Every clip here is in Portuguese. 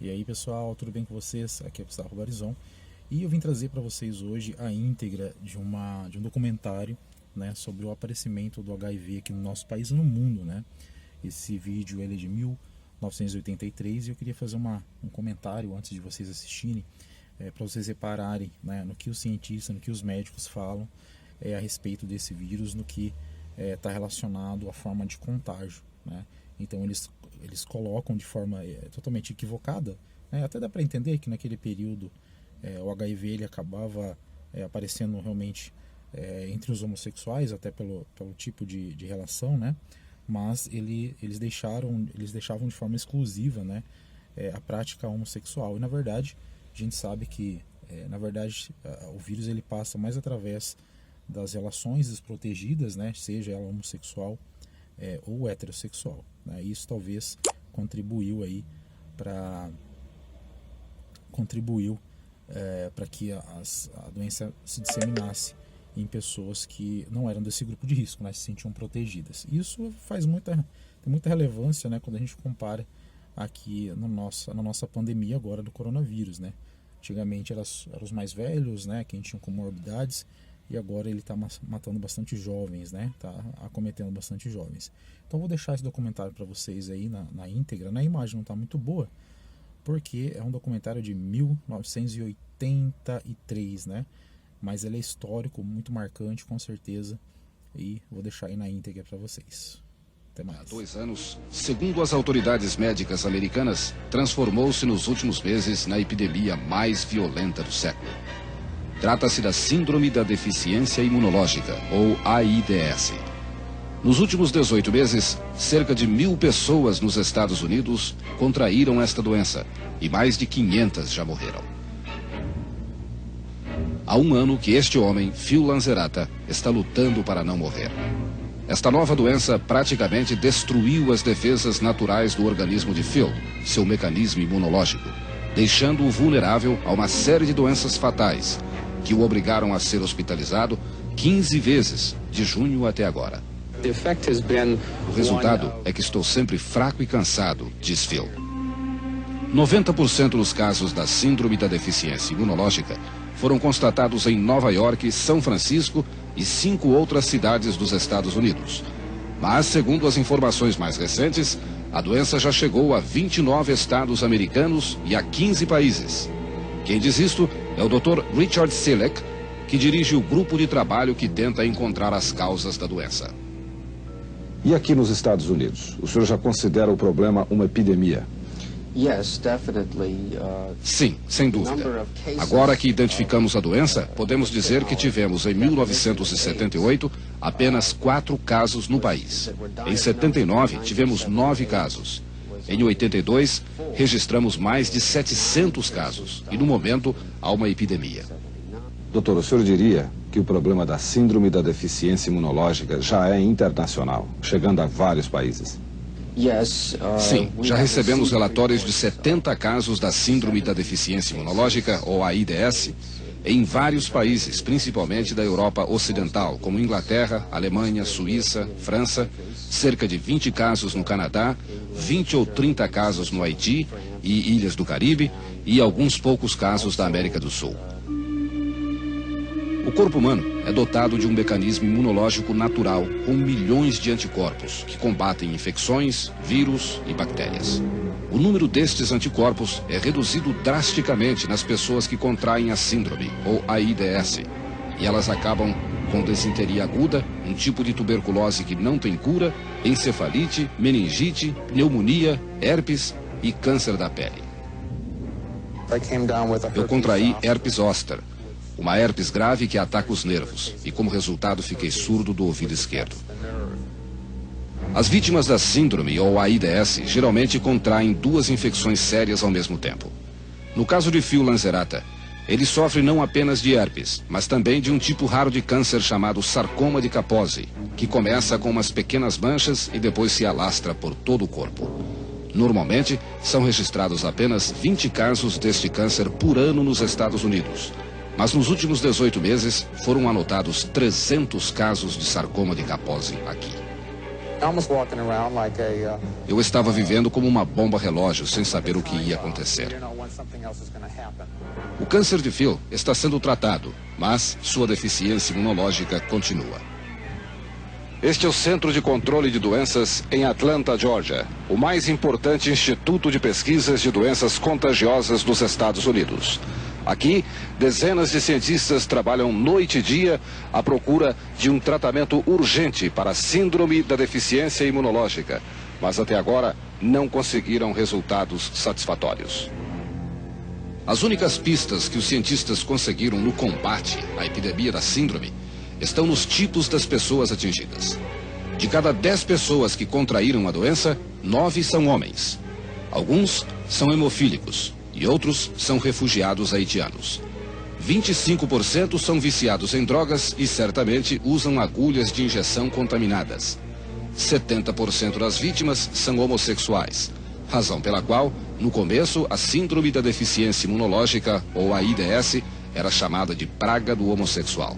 E aí pessoal, tudo bem com vocês? Aqui é Gustavo Barizon e eu vim trazer para vocês hoje a íntegra de um documentário, né, sobre o aparecimento do HIV aqui no nosso país e no mundo, né? Esse vídeo ele é de 1983 e eu queria fazer um comentário antes de vocês assistirem, para vocês repararem, né, no que os cientistas, no que os médicos falam a respeito desse vírus, no que está relacionado à forma de contágio, né? Então eles colocam de forma totalmente equivocada, né? Até dá para entender que naquele período o HIV ele acabava aparecendo realmente entre os homossexuais, até pelo tipo de relação, né? Mas eles deixavam de forma exclusiva, né, a prática homossexual. E na verdade a gente sabe que o vírus ele passa mais através das relações desprotegidas, né, seja ela homossexual ou heterossexual, né? Isso talvez contribuiu para que a doença se disseminasse em pessoas que não eram desse grupo de risco, né, se sentiam protegidas. Isso tem muita relevância, né, quando a gente compara aqui na nossa pandemia agora do coronavírus, né? Antigamente eram os mais velhos, né, quem tinham comorbidades, e agora ele está matando bastante jovens, né? Está acometendo bastante jovens. Então eu vou deixar esse documentário para vocês aí na íntegra. Na imagem não está muito boa, porque é um documentário de 1983, né? Mas ele é histórico, muito marcante, com certeza. E vou deixar aí na íntegra para vocês. Até mais. Há 2 anos, segundo as autoridades médicas americanas, transformou-se nos últimos meses na epidemia mais violenta do século. Trata-se da Síndrome da Deficiência Imunológica, ou AIDS. Nos últimos 18 meses, cerca de 1.000 pessoas nos Estados Unidos contraíram esta doença e mais de 500 já morreram. Há 1 ano que este homem, Phil Lanzerata, está lutando para não morrer. Esta nova doença praticamente destruiu as defesas naturais do organismo de Phil, seu mecanismo imunológico, deixando-o vulnerável a uma série de doenças fatais, que o obrigaram a ser hospitalizado 15 vezes, de junho até agora. O resultado é que estou sempre fraco e cansado, diz Phil. 90% dos casos da Síndrome da Deficiência Imunológica foram constatados em Nova York, São Francisco e 5 outras cidades dos Estados Unidos. Mas, segundo as informações mais recentes, a doença já chegou a 29 estados americanos e a 15 países. Quem diz isto é o Dr. Richard Selleck, que dirige o grupo de trabalho que tenta encontrar as causas da doença. E aqui nos Estados Unidos, o senhor já considera o problema uma epidemia? Sim, sem dúvida. Agora que identificamos a doença, podemos dizer que tivemos em 1978 apenas 4 casos no país. Em 79 tivemos 9 casos. Em 82 registramos mais de 700 casos e no momento há uma epidemia. Doutor, o senhor diria que o problema da Síndrome da Deficiência Imunológica já é internacional, chegando a vários países? Sim, já recebemos relatórios de 70 casos da Síndrome da Deficiência Imunológica, ou AIDS, em vários países, principalmente da Europa Ocidental, como Inglaterra, Alemanha, Suíça, França, cerca de 20 casos no Canadá, 20 ou 30 casos no Haiti e Ilhas do Caribe e alguns poucos casos da América do Sul. O corpo humano é dotado de um mecanismo imunológico natural com milhões de anticorpos que combatem infecções, vírus e bactérias. O número destes anticorpos é reduzido drasticamente nas pessoas que contraem a síndrome, ou AIDS, e elas acabam com desinteria aguda, um tipo de tuberculose que não tem cura, encefalite, meningite, pneumonia, herpes e câncer da pele. Eu contraí herpes zoster, uma herpes grave que ataca os nervos, e como resultado fiquei surdo do ouvido esquerdo. As vítimas da síndrome ou AIDS geralmente contraem 2 infecções sérias ao mesmo tempo. No caso de Phil Lanzerata, ele sofre não apenas de herpes, mas também de um tipo raro de câncer chamado sarcoma de Kaposi, que começa com umas pequenas manchas e depois se alastra por todo o corpo. Normalmente, são registrados apenas 20 casos deste câncer por ano nos Estados Unidos. Mas nos últimos 18 meses foram anotados 300 casos de sarcoma de Kaposi aqui. Eu estava vivendo como uma bomba relógio, sem saber o que ia acontecer. O câncer de Phil está sendo tratado, mas sua deficiência imunológica continua. Este é o Centro de Controle de Doenças em Atlanta, Georgia, o mais importante instituto de pesquisas de doenças contagiosas dos Estados Unidos. Aqui, dezenas de cientistas trabalham noite e dia à procura de um tratamento urgente para a síndrome da deficiência imunológica, mas até agora não conseguiram resultados satisfatórios. As únicas pistas que os cientistas conseguiram no combate à epidemia da síndrome estão nos tipos das pessoas atingidas. De cada 10 pessoas que contraíram a doença, 9 são homens. Alguns são hemofílicos e outros são refugiados haitianos. 25% são viciados em drogas e certamente usam agulhas de injeção contaminadas. 70% das vítimas são homossexuais, razão pela qual, no começo, a síndrome da deficiência imunológica, ou AIDS, era chamada de praga do homossexual.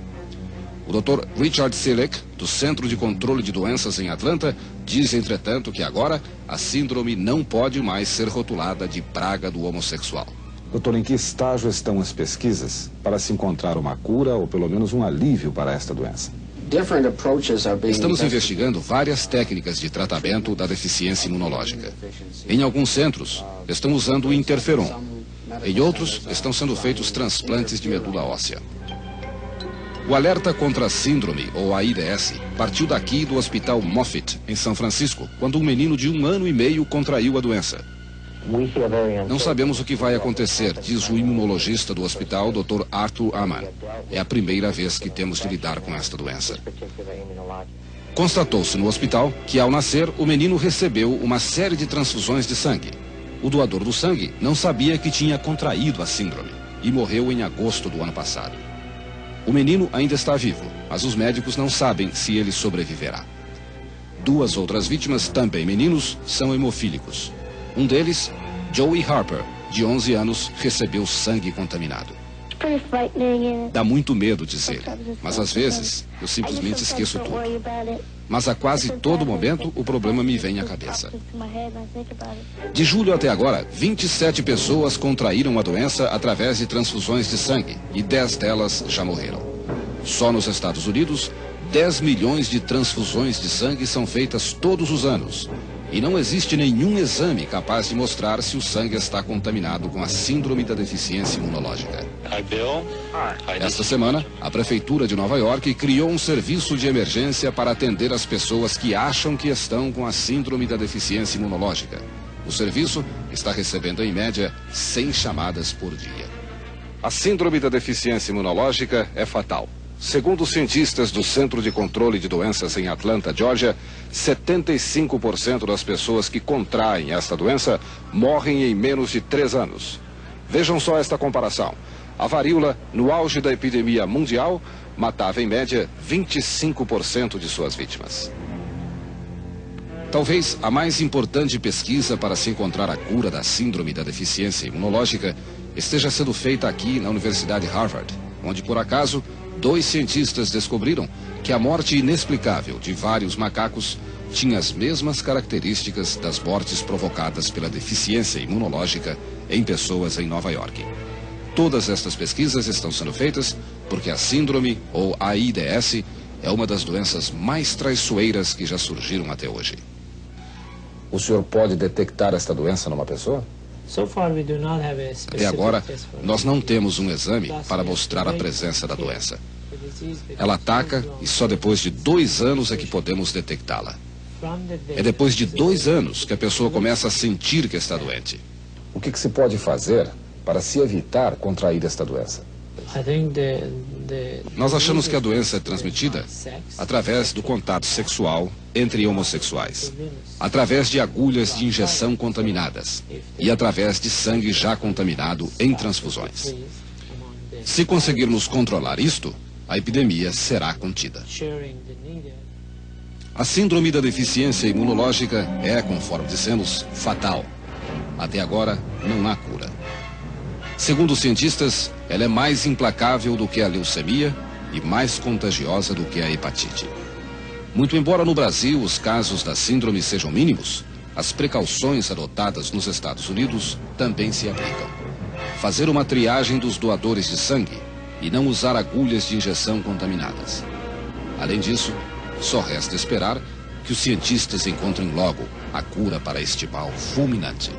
O Dr. Richard Selick, do Centro de Controle de Doenças em Atlanta, diz, entretanto, que agora a síndrome não pode mais ser rotulada de praga do homossexual. Doutor, em que estágio estão as pesquisas para se encontrar uma cura ou pelo menos um alívio para esta doença? Estamos investigando várias técnicas de tratamento da deficiência imunológica. Em alguns centros, estão usando o interferon. Em outros, estão sendo feitos transplantes de medula óssea. O alerta contra a síndrome, ou AIDS, partiu daqui do Hospital Moffitt, em São Francisco, quando um menino de 1 ano e meio contraiu a doença. Não sabemos o que vai acontecer, diz o imunologista do hospital, Dr. Arthur Amann. É a primeira vez que temos de lidar com esta doença. Constatou-se no hospital que, ao nascer, o menino recebeu uma série de transfusões de sangue. O doador do sangue não sabia que tinha contraído a síndrome e morreu em agosto do ano passado. O menino ainda está vivo, mas os médicos não sabem se ele sobreviverá. 2 outras vítimas, também meninos, são hemofílicos. Um deles, Joey Harper, de 11 anos, recebeu sangue contaminado. Dá muito medo, diz ele, mas às vezes eu simplesmente esqueço tudo. Mas a quase todo momento o problema me vem à cabeça. De julho até agora, 27 pessoas contraíram a doença através de transfusões de sangue e 10 delas já morreram. Só nos Estados Unidos, 10 milhões de transfusões de sangue são feitas todos os anos. E não existe nenhum exame capaz de mostrar se o sangue está contaminado com a síndrome da deficiência imunológica. Esta semana, a Prefeitura de Nova York criou um serviço de emergência para atender as pessoas que acham que estão com a síndrome da deficiência imunológica. O serviço está recebendo, em média, 100 chamadas por dia. A síndrome da deficiência imunológica é fatal. Segundo os cientistas do Centro de Controle de Doenças em Atlanta, Georgia, 75% das pessoas que contraem esta doença morrem em menos de 3 anos. Vejam só esta comparação. A varíola, no auge da epidemia mundial, matava em média 25% de suas vítimas. Talvez a mais importante pesquisa para se encontrar a cura da síndrome da deficiência imunológica esteja sendo feita aqui na Universidade Harvard, onde, por acaso, 2 cientistas descobriram que a morte inexplicável de vários macacos tinha as mesmas características das mortes provocadas pela deficiência imunológica em pessoas em Nova York. Todas estas pesquisas estão sendo feitas porque a síndrome, ou AIDS, é uma das doenças mais traiçoeiras que já surgiram até hoje. O senhor pode detectar esta doença numa pessoa? Até agora, nós não temos um exame para mostrar a presença da doença. Ela ataca e só depois de 2 anos é que podemos detectá-la. É depois de 2 anos que a pessoa começa a sentir que está doente. O que se pode fazer para se evitar contrair esta doença? Nós achamos que a doença é transmitida através do contato sexual entre homossexuais, através de agulhas de injeção contaminadas e através de sangue já contaminado em transfusões. Se conseguirmos controlar isto, a epidemia será contida. A síndrome da deficiência imunológica é, conforme dissemos, fatal. Até agora, não há cura. Segundo os cientistas, ela é mais implacável do que a leucemia e mais contagiosa do que a hepatite. Muito embora no Brasil os casos da síndrome sejam mínimos, as precauções adotadas nos Estados Unidos também se aplicam. Fazer uma triagem dos doadores de sangue e não usar agulhas de injeção contaminadas. Além disso, só resta esperar que os cientistas encontrem logo a cura para este mal fulminante.